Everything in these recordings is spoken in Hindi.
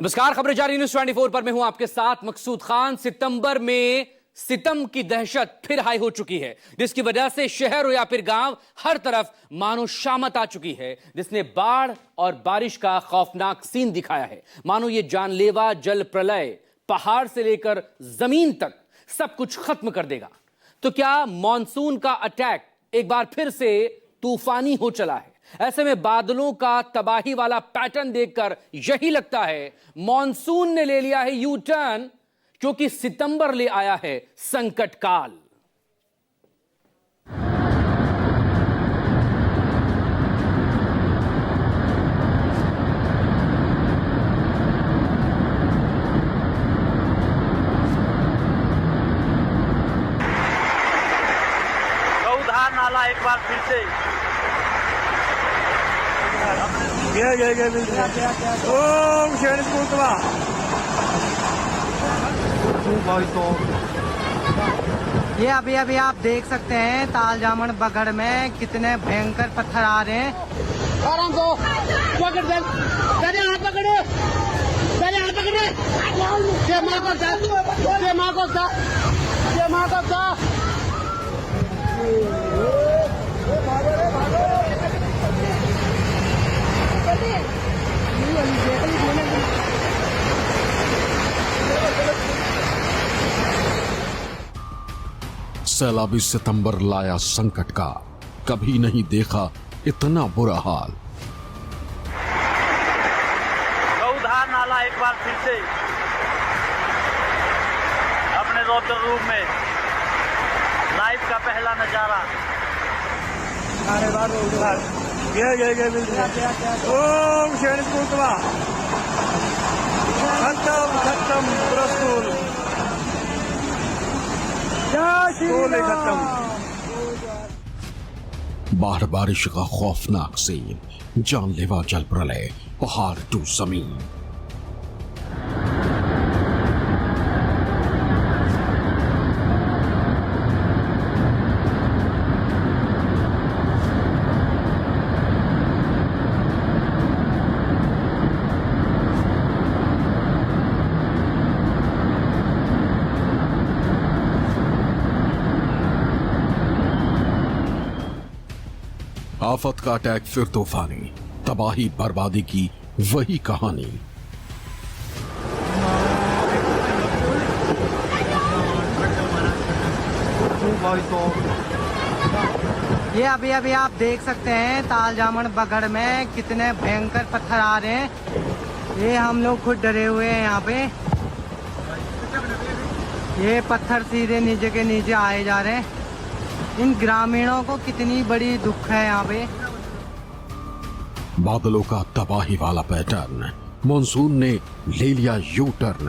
नमस्कार, खबरें जारी न्यूज़ 24 पर मैं हूं आपके साथ मकसूद खान। सितंबर में सितम की दहशत फिर हाई हो चुकी है, जिसकी वजह से शहर हो या फिर गांव, हर तरफ मानो शामत आ चुकी है, जिसने बाढ़ और बारिश का खौफनाक सीन दिखाया है। मानो ये जानलेवा जल प्रलय पहाड़ से लेकर जमीन तक सब कुछ खत्म कर देगा। तो क्या मॉनसून का अटैक एक बार फिर से तूफानी हो चला है? ऐसे में बादलों का तबाही वाला पैटर्न देखकर यही लगता है मॉनसून ने ले लिया है यू टर्न, क्योंकि सितंबर ले आया है संकट काल। गौधार नाला एक बार फिर से ओम शरण ये अभी आप देख सकते हैं तालजामन बगड़ में कितने भयंकर पत्थर आ रहे हैं। आराम से पकड़ दे, पहले हाथ पकड़ो, पहले हाथ पकड़े, जय मां को सा, जय मां को सा, जय मां को सा। सैलाबी सितंबर लाया संकट का, कभी नहीं देखा इतना बुरा हाल। गौधार नाला एक बार फिर से अपने रौद्र रूप में लाइव का पहला नजारा। ओम शरण खत्म प्रस्तुत बाढ़ बारिश का खौफनाक सीन, जानलेवा जल प्रलय पहाड़ टू जमीन। आफत का अटैक फिर तूफानी, तबाही बर्बादी की वही कहानी। ये अभी आप देख सकते हैं तालजामन बगड़ में कितने भयंकर पत्थर आ रहे हैं। ये हम लोग खुद डरे हुए हैं यहाँ पे। ये पत्थर सीधे नीचे के नीचे आए जा रहे हैं। इन ग्रामीणों को कितनी बड़ी दुख है यहाँ पे। बादलों का तबाही वाला पैटर्न, मॉनसून ने ले लिया यू टर्न।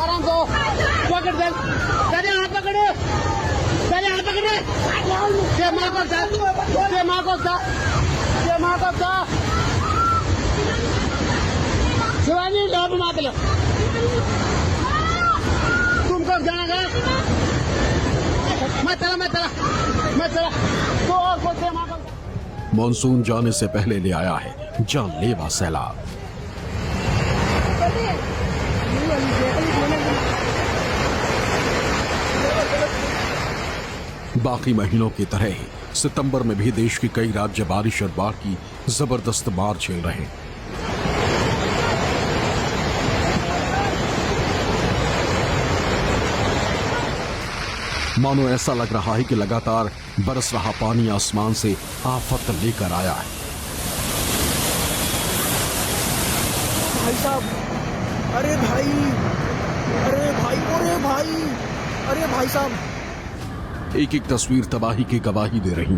आराम से पकड़ दे, पहले हाथ पकड़ो, पहले हाथ पकड़े, जय मां को सा, जय मां को सा, जय मां को सा। शिवानी डॉब मात लो, तुमको जाना मैं चला तो और को जय मां को। मॉनसून जाने से पहले ले आया है जानलेवा सैलाब। बाकी महीनों की तरह ही सितंबर में भी देश के कई राज्य बारिश और बाढ़ की जबरदस्त मार झेल रहे हैं। मानो ऐसा लग रहा है कि लगातार बरस रहा पानी आसमान से आफत लेकर आया है। भाई साहब, अरे भाई, अरे भाई, अरे भाई, अरे भाई साहब। एक एक तस्वीर तबाही की गवाही दे रही।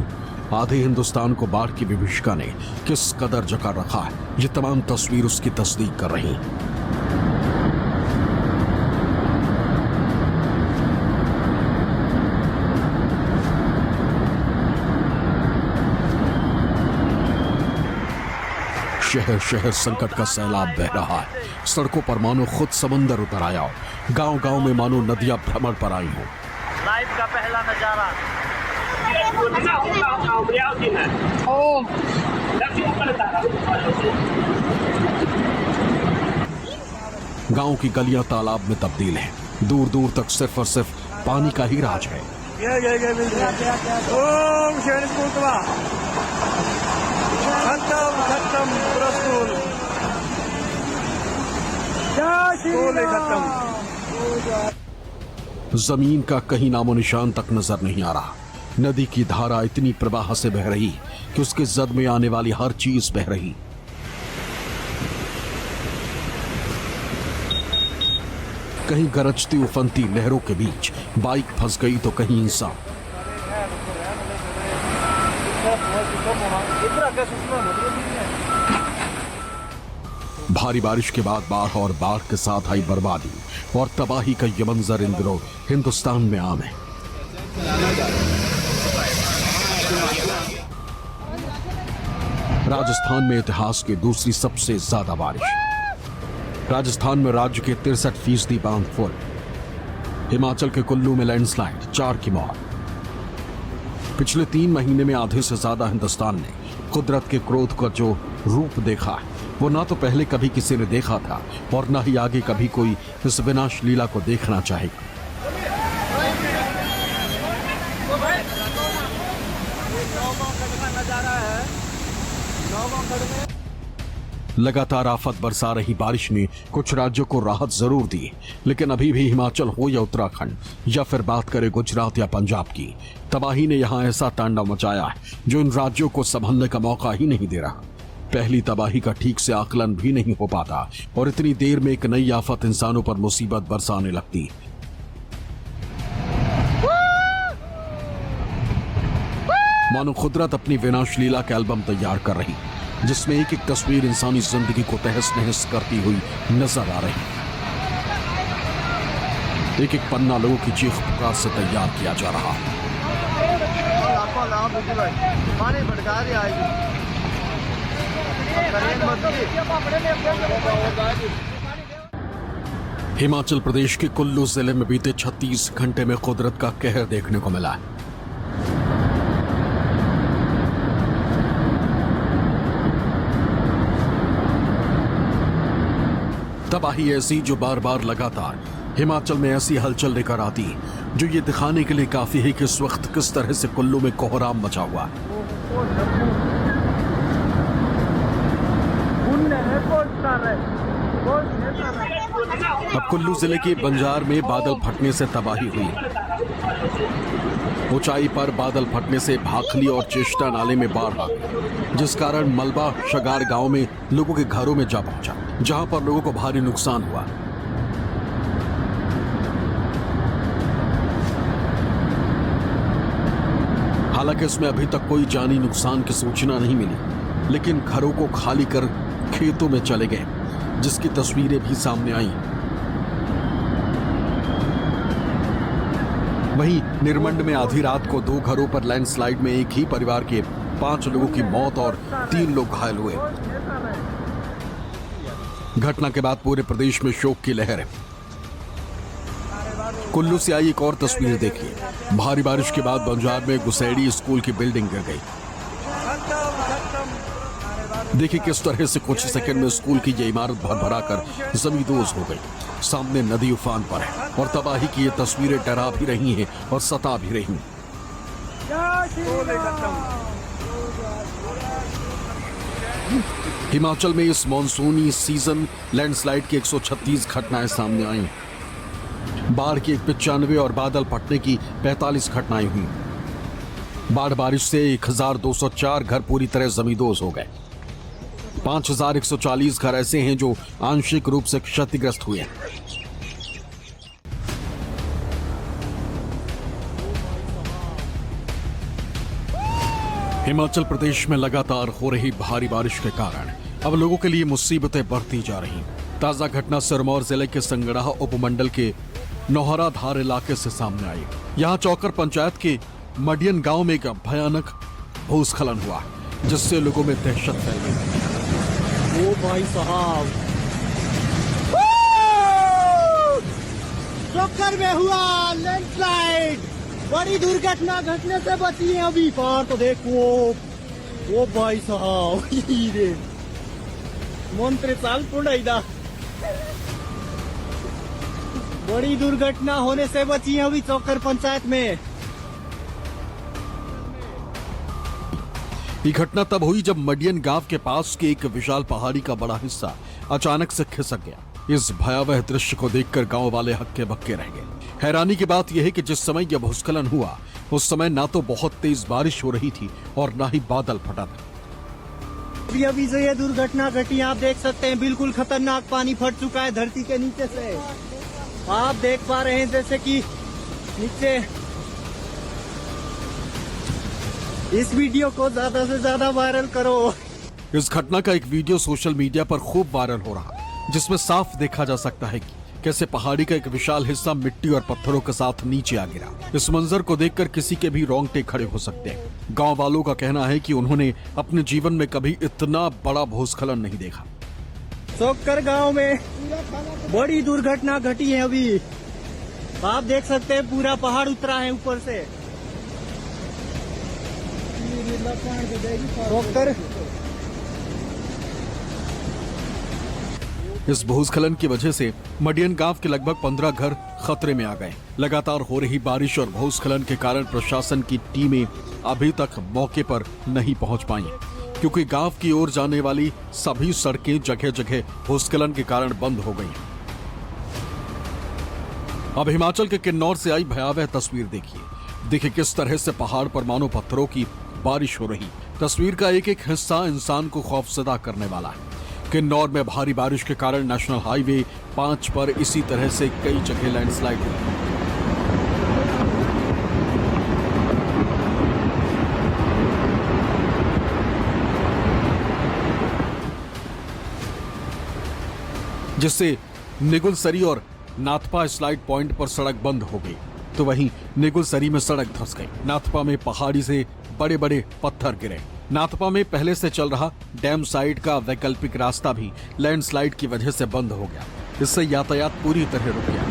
आधे हिंदुस्तान को बाढ़ की विभीषिका ने किस कदर जका रखा है, ये तमाम तस्वीर उसकी तस्दीक कर रही। शहर शहर संकट का सैलाब बह रहा है। सड़कों पर मानो खुद समंदर उतर आया हो। गांव गांव में मानो नदियां भ्रमण पर आई हो। लाइव का पहला नजारा। गांव की गलियां तालाब में तब्दील हैं। दूर दूर तक सिर्फ और सिर्फ पानी का ही राज है। ओम शरण कुतवा खत्म पूरा स्कूल खत्म। जमीन का कहीं नामो निशान तक नजर नहीं आ रहा। नदी की धारा इतनी प्रवाह से बह रही कि उसके जद में आने वाली हर चीज बह रही। कहीं गरजती उफनती लहरों के बीच बाइक फंस गई तो कहीं इंसान। भारी बारिश के बाद बाढ़ और बाढ़ के साथ आई बर्बादी और तबाही का ये मंजर इन दिनों हिंदुस्तान में आम है। राजस्थान में इतिहास की दूसरी सबसे ज्यादा बारिश। राजस्थान में राज्य के 63% बांध फुल। हिमाचल के कुल्लू में लैंडस्लाइड, 4 की मौत। पिछले 3 महीने में आधे से ज्यादा हिंदुस्तान ने कुदरत के क्रोध का जो रूप देखा वो ना तो पहले कभी किसी ने देखा था और ना ही आगे कभी कोई इस विनाश लीला को देखना चाहेगा। लगातार आफत बरसा रही बारिश ने कुछ राज्यों को राहत जरूर दी, लेकिन अभी भी हिमाचल हो या उत्तराखंड या फिर बात करें गुजरात या पंजाब की, तबाही ने यहां ऐसा तांडव मचाया है जो इन राज्यों को संभलने का मौका ही नहीं दे रहा। पहली तबाही का ठीक से आकलन भी नहीं हो पाता और इतनी देर में एक नई आफत इंसानों पर मुसीबत बरसाने लगती। मानो कुदरत अपनी विनाश लीला का एल्बम तैयार कर रही, जिसमें एक एक तस्वीर इंसानी जिंदगी को तहस नहस करती हुई नजर आ रही। एक एक पन्ना लोगों की चीख पुकार से तैयार किया जा रहा। हिमाचल प्रदेश के कुल्लू जिले में बीते 36 घंटे में कुदरत का कहर देखने को मिला है। तबाही ऐसी जो बार बार लगातार हिमाचल में ऐसी हलचल लेकर आती जो ये दिखाने के लिए काफी है कि इस वक्त किस तरह से कुल्लू में कोहराम मचा हुआ है। अब कुल्लू जिले के बंजार में बादल फटने से तबाही हुई। ऊंचाई पर बादल फटने से भाखली और चेष्टा नाले में बाढ़ आ गई, जिस कारण मलबा शगार गांव में लोगों के घरों में जा पहुंचा, जहां पर लोगों को भारी नुकसान हुआ। हालांकि इसमें अभी तक कोई जानी नुकसान की सूचना नहीं मिली, लेकिन घरों को खाली कर खेतों में चले गए, जिसकी तस्वीरें भी सामने आई। वहीं निरमंड में आधी रात को 2 घरों पर लैंडस्लाइड में एक ही परिवार के 5 लोगों की मौत और 3 लोग घायल हुए। घटना के बाद पूरे प्रदेश में शोक की लहर है। कुल्लू से आई एक और तस्वीर देखिए। भारी बारिश के बाद बंजार में गुसैड़ी स्कूल की बिल्डिंग गिर गई। देखिए किस तरह से कुछ सेकंड में स्कूल की यह इमारत भरभरा कर जमींदोज हो गई। सामने नदी उफान पर है और तबाही की ये तस्वीरें डरा भी रही हैं और सता भी रही। हिमाचल में इस मॉनसूनी सीजन लैंडस्लाइड की 136 घटनाएं सामने आई। बाढ़ की 95 और बादल फटने की 45 घटनाएं हुई। बाढ़ बारिश से 1204 घर पूरी तरह जमींदोज हो गए। 5140 घर ऐसे हैं जो आंशिक रूप से क्षतिग्रस्त हुए हैं। हिमाचल प्रदेश में लगातार हो रही भारी बारिश के कारण अब लोगों के लिए मुसीबतें बढ़ती जा रही। ताजा घटना सिरमौर जिले के संगड़ाह उपमंडल के नौहरा धार इलाके से सामने आई। यहां चौकर पंचायत के मडियन गांव में एक भयानक भूस्खलन हुआ, जिससे लोगों में दहशत फैल गई। ओ भाई साहब, चौकर में हुआ लैंडस्लाइड, बड़ी दुर्घटना घटने से बची है। अभी पार तो देखो, ओ भाई साहब, मंत्री साल पुंडा बड़ी दुर्घटना होने से बची है अभी चौकर पंचायत में। ये घटना तब हुई जब मडियन गांव के पास के एक विशाल पहाड़ी का बड़ा हिस्सा अचानक से खिसक गया। इस भयावह दृश्य को देखकर गांव वाले हक्के बक्के रह गए। हैरानी की बात यह है कि जिस समय यह भूस्खलन हुआ उस समय ना तो बहुत तेज बारिश हो रही थी और ना ही बादल फटा था। अभी जो ये दुर्घटना घटी आप देख सकते हैं, बिल्कुल खतरनाक पानी फट चुका है धरती के नीचे से। आप देख पा रहे हैं जैसे कि नीचे। इस वीडियो को ज्यादा से ज्यादा वायरल करो। इस घटना का एक वीडियो सोशल मीडिया पर खूब वायरल हो रहा, जिसमें साफ देखा जा सकता है कि कैसे पहाड़ी का एक विशाल हिस्सा मिट्टी और पत्थरों के साथ नीचे आ गिरा। इस मंजर को देखकर किसी के भी रोंगटे खड़े हो सकते हैं। गांव वालों का कहना है कि उन्होंने अपने जीवन में कभी इतना बड़ा भूस्खलन नहीं देखा। चौकर गांव में बड़ी दुर्घटना घटी है अभी। आप देख सकते हैं पूरा पहाड़ उतरा है ऊपर से। चौकर इस भूस्खलन की वजह से मडियन गांव के लगभग 15 घर खतरे में आ गए। लगातार हो रही बारिश और भूस्खलन के कारण प्रशासन की टीमें अभी तक मौके पर नहीं पहुंच पाई, क्योंकि गांव की ओर जाने वाली सभी सड़कें जगह जगह भूस्खलन के कारण बंद हो गई। अब हिमाचल के किन्नौर से आई भयावह तस्वीर देखिए किस तरह से पहाड़ पर मानो पत्थरों की बारिश हो रही। तस्वीर का एक एक हिस्सा इंसान को खौफजदा करने वाला है। किन्नौर में भारी बारिश के कारण नेशनल हाईवे 5 पर इसी तरह से कई जगह लैंडस्लाइड हुई। जिससे निगुलसरी और नाथपा स्लाइड पॉइंट पर सड़क बंद हो गई, तो वहीं निगुलसरी में सड़क धंस गई। नाथपा में पहाड़ी से बड़े बड़े पत्थर गिरे। नाथपा में पहले से चल रहा डैम साइड का वैकल्पिक रास्ता भी लैंडस्लाइड की वजह से बंद हो गया। इससे यातायात पूरी तरह रुक गया।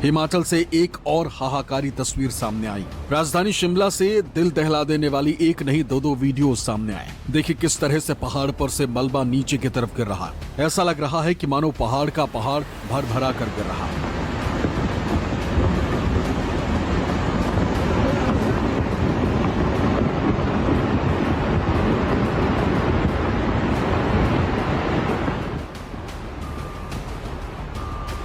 हिमाचल से एक और हाहाकारी तस्वीर सामने आई। राजधानी शिमला से दिल दहला देने वाली एक नहीं दो वीडियो सामने आए। देखिए किस तरह से पहाड़ पर से मलबा नीचे की तरफ गिर रहा है। ऐसा लग रहा है कि मानो पहाड़ का पहाड़ भर भरा कर गिर रहा है।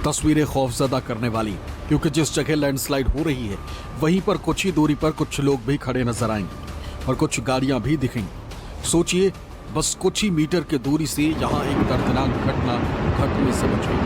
तस्वीरें खौफजदा करने वाली, क्योंकि जिस जगह लैंडस्लाइड हो रही है वहीं पर कुछ ही दूरी पर कुछ लोग भी खड़े नजर आएंगे और कुछ गाड़ियां भी दिखेंगी। सोचिए, बस कुछ ही मीटर की दूरी से यहां एक दर्दनाक घटना घटने से बच गई।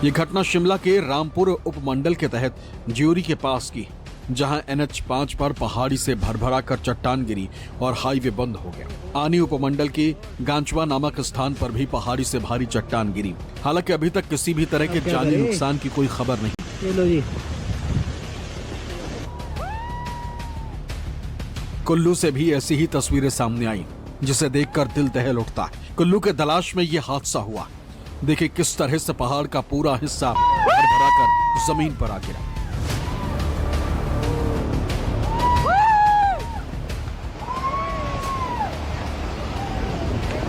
ये घटना शिमला के रामपुर उपमंडल के तहत ज्योरी के पास की, जहां NH5 पर पहाड़ी से भरभरा कर चट्टान गिरी और हाईवे बंद हो गया। आनी उपमंडल के गांचवा नामक स्थान पर भी पहाड़ी से भारी चट्टान गिरी। हालांकि अभी तक किसी भी तरह के जानी नुकसान की कोई खबर नहीं। चलो जी। कुल्लू से भी ऐसी ही तस्वीरें सामने आई, जिसे देखकर दिल दहल उठता है। कुल्लू के दलाश में यह हादसा हुआ। देखिए किस तरह से पहाड़ का पूरा हिस्सा भरभरा कर जमीन पर आ गिरा।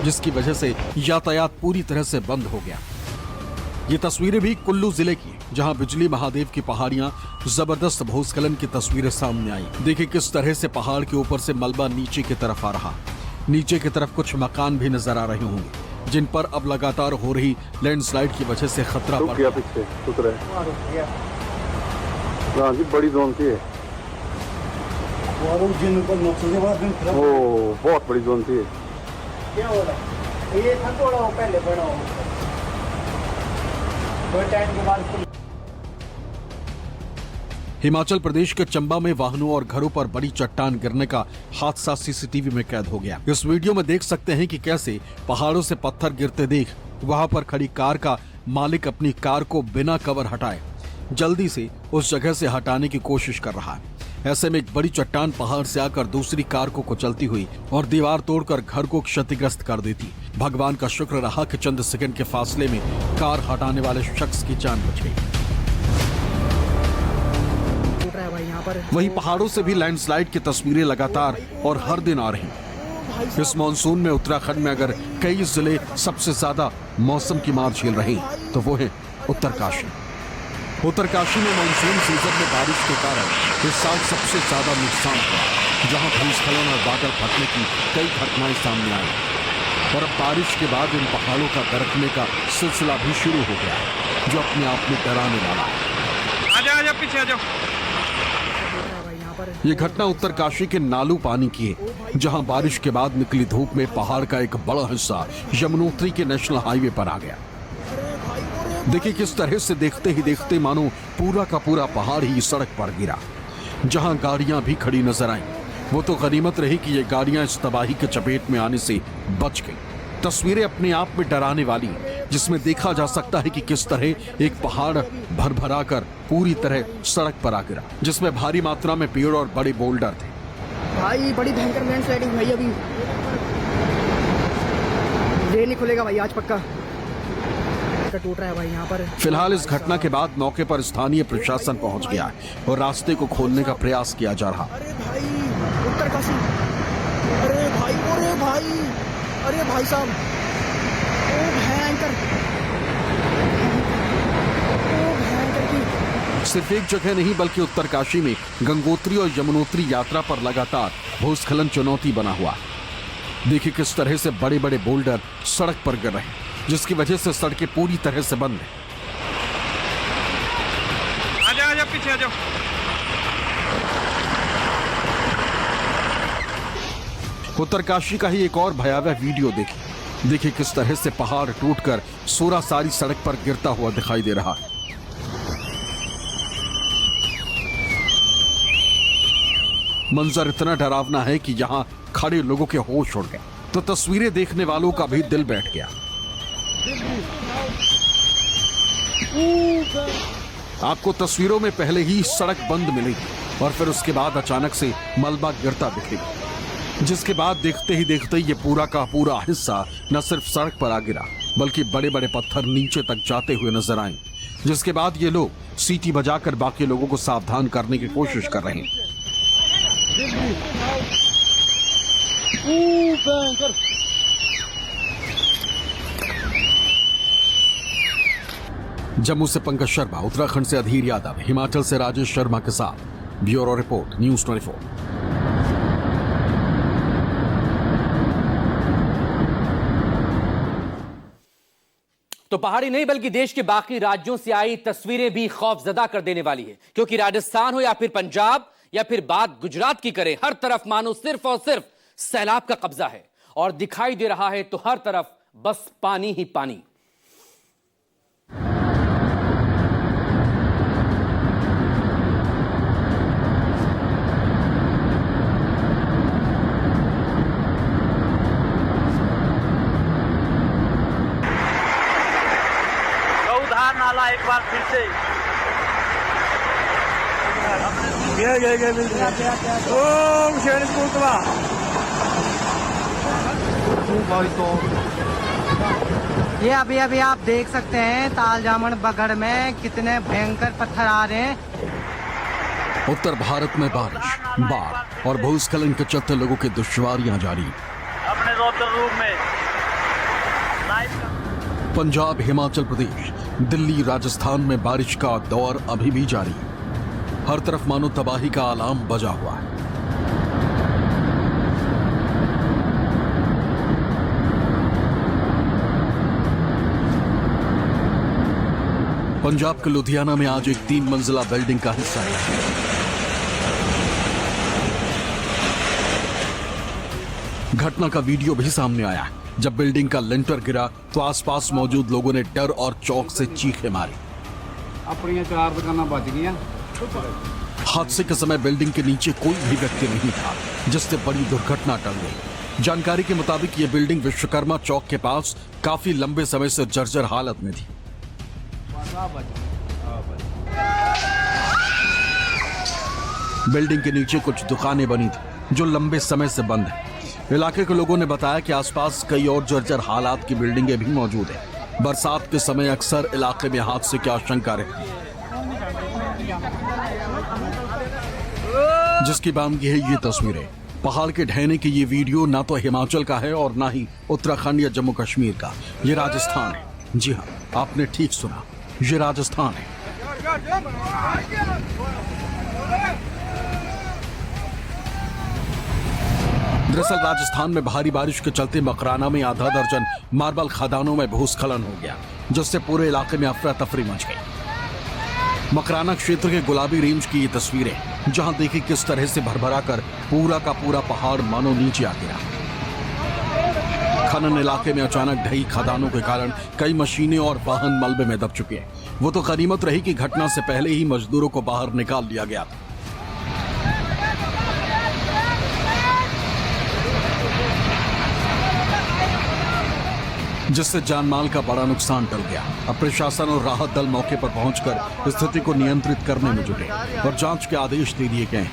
जिसकी वजह से यातायात पूरी तरह से बंद हो गया। ये तस्वीरें भी कुल्लू जिले की, जहां बिजली महादेव की पहाड़ियां जबरदस्त भूस्खलन की तस्वीरें सामने आई। देखिए किस तरह से पहाड़ के ऊपर से मलबा नीचे की तरफ आ रहा। नीचे की तरफ कुछ मकान भी नजर आ रहे होंगे, जिन पर अब लगातार हो रही लैंडस्लाइड की वजह से खतरा बढ़ गया। बड़ी जोन थी, बहुत बड़ी जोन थी। क्या हो रहा है? ये थोड़ा पहले बड़ा हो, टाइम के बाद। हिमाचल प्रदेश के चंबा में वाहनों और घरों पर बड़ी चट्टान गिरने का हादसा सीसीटीवी में कैद हो गया। इस वीडियो में देख सकते हैं कि कैसे पहाड़ों से पत्थर गिरते देख वहां पर खड़ी कार का मालिक अपनी कार को बिना कवर हटाए जल्दी से उस जगह से हटाने की कोशिश कर रहा है। ऐसे में एक बड़ी चट्टान पहाड़ से आकर दूसरी कार को कुचलती हुई और दीवार तोड़कर घर को क्षतिग्रस्त कर देती। भगवान का शुक्र रहा कि चंद सेकंड के फासले में कार हटाने वाले शख्स की जान बच गई। वहीं पहाड़ों से भी लैंडस्लाइड की तस्वीरें लगातार और हर दिन आ रही। इस मॉनसून में उत्तराखंड में अगर कई जिले सबसे ज्यादा मौसम की मार झेल रहे हैं तो वो है उत्तरकाशी। उत्तरकाशी में मॉनसून सीजन में बारिश के कारण इस साल सबसे ज्यादा नुकसान हुआ, जहां भूस्खलन और बादल फटने की कई घटनाएं सामने आई और अब बारिश के बाद इन पहाड़ों का दरकने का सिलसिला भी शुरू हो गया, जो अपने आप में डराने वाला है। आजा पीछे आ जाओ। ये घटना उत्तरकाशी के नालू पानी की है, जहां बारिश के बाद निकली धूप में पहाड़ का एक बड़ा हिस्सा यमुनोत्री के नेशनल हाईवे पर आ गया। देखिए किस तरह से देखते ही देखते मानो पूरा का पूरा पहाड़ ही सड़क पर गिरा। जहां गाड़ियां भी खड़ी नजर आईं, वो तो गनीमत रही कि ये गाड़ियां इस तबाही के चपेट में आने से बच गई। तस्वीरें अपने आप में डराने वाली, जिसमें देखा जा सकता है कि किस तरह एक पहाड़ भरभरा कर पूरी तरह सड़क पर आ गिरा, जिसमें भारी मात्रा में पेड़ और बड़े बोल्डर थे। भाई बड़ी भयंकर लैंडस्लाइडिंग भाई, अभी ये नहीं खुलेगा भाई आज पक्का, टूट रहा है भाई यहाँ पर। फिलहाल इस घटना के बाद मौके पर स्थानीय प्रशासन पहुंच गया है और रास्ते को खोलने का प्रयास किया जा रहा। अरे भाई उत्तरकाशी, अरे भाई, अरे भाई साहब, ओ भयंकर की। सिर्फ एक जगह नहीं बल्कि उत्तरकाशी में गंगोत्री और यमुनोत्री यात्रा पर लगातार भूस्खलन चुनौती बना हुआ। देखिए किस तरह से बड़े बड़े बोल्डर सड़क पर गिर रहे हैं, जिसकी वजह से सड़कें पूरी तरह से बंद हैं। आजा पीछे आ जाओ। उत्तरकाशी का ही एक और भयावह वीडियो देखिए किस तरह से पहाड़ टूटकर सोरा सारी सड़क पर गिरता हुआ दिखाई दे रहा है। मंजर इतना डरावना है कि यहां खड़े लोगों के होश उड़ गए, तो तस्वीरें देखने वालों का भी दिल बैठ गया। आपको तस्वीरों में पहले ही सड़क बंद मिलेगी और फिर उसके बाद अचानक से मलबा गिरता दिखेगा, जिसके बाद देखते ही देखते ये पूरा का पूरा हिस्सा न सिर्फ सड़क पर आ गिरा बल्कि बड़े बड़े पत्थर नीचे तक जाते हुए नजर आए, जिसके बाद ये लोग सीटी बजाकर बाकी लोगों को सावधान करने की कोशिश कर रहे हैं। जम्मू से पंकज शर्मा, उत्तराखंड से अधीर यादव, हिमाचल से राजेश शर्मा के साथ ब्यूरो रिपोर्ट न्यूज़ 24। तो पहाड़ी नहीं बल्कि देश के बाकी राज्यों से आई तस्वीरें भी खौफजदा कर देने वाली है, क्योंकि राजस्थान हो या फिर पंजाब या फिर बात गुजरात की करें, हर तरफ मानो सिर्फ और सिर्फ सैलाब का कब्जा है और दिखाई दे रहा है तो हर तरफ बस पानी ही पानी। गौधार नाला एक बार फिर से ये अभी आप देख सकते हैं तालजामन बगड़ में कितने भयंकर पत्थर आ रहे हैं। उत्तर भारत में बारिश, बाढ़ और भूस्खलन के चलते लोगों की दुश्वारियां जारी। अपने रोटर रूम में लाइव पंजाब, हिमाचल प्रदेश, दिल्ली, राजस्थान में बारिश का दौर अभी भी जारी। हर तरफ मानो तबाही का अलार्म बजा हुआ है। पंजाब के लुधियाना में आज एक 3 मंजिला बिल्डिंग का हिस्सा है। घटना का वीडियो भी सामने आया है। जब बिल्डिंग का लिंटर गिरा तो आसपास मौजूद लोगों ने डर और चौंक से चीखें मारी। अपनी 4 दुकाना बच गई। हादसे के समय बिल्डिंग के नीचे कोई भी व्यक्ति नहीं था, जिससे बड़ी दुर्घटना टल गई। जानकारी के मुताबिक ये बिल्डिंग विश्वकर्मा चौक के पास काफी लंबे समय से जर्जर हालत में थी। बिल्डिंग के नीचे कुछ दुकानें बनी थी जो लंबे समय से बंद है। इलाके के लोगों ने बताया कि आसपास कई और जर्जर हालात की बिल्डिंगें भी मौजूद हैं। बरसात के समय अक्सर इलाके में हादसे की आशंका रहती है। जिसकी बानगी है ये तस्वीरें। पहाड़ के ढहने की ये वीडियो ना तो हिमाचल का है और ना ही उत्तराखंड या जम्मू कश्मीर का, ये राजस्थान है। जी हाँ, आपने ठीक सुना, ये राजस्थान है। दरअसल राजस्थान में भारी बारिश के चलते मकराना में आधा दर्जन मार्बल खदानों में भूस्खलन हो गया, जिससे पूरे इलाके में अफरा तफरी मच गई। मकराना क्षेत्र के गुलाबी रेंज की ये तस्वीरें, जहां देखी किस तरह से भरभरा कर पूरा का पूरा पहाड़ मानो नीचे आ गिरा। खनन इलाके में अचानक ढही खदानों के कारण कई मशीनें और वाहन मलबे में दब चुके हैं। वो तो गनीमत रही कि घटना से पहले ही मजदूरों को बाहर निकाल लिया गया था। जिससे जानमाल का बड़ा नुकसान टल गया। अब प्रशासन और राहत दल मौके पर पहुंचकर स्थिति को नियंत्रित करने में जुटे और जांच के आदेश दे दिए गए हैं।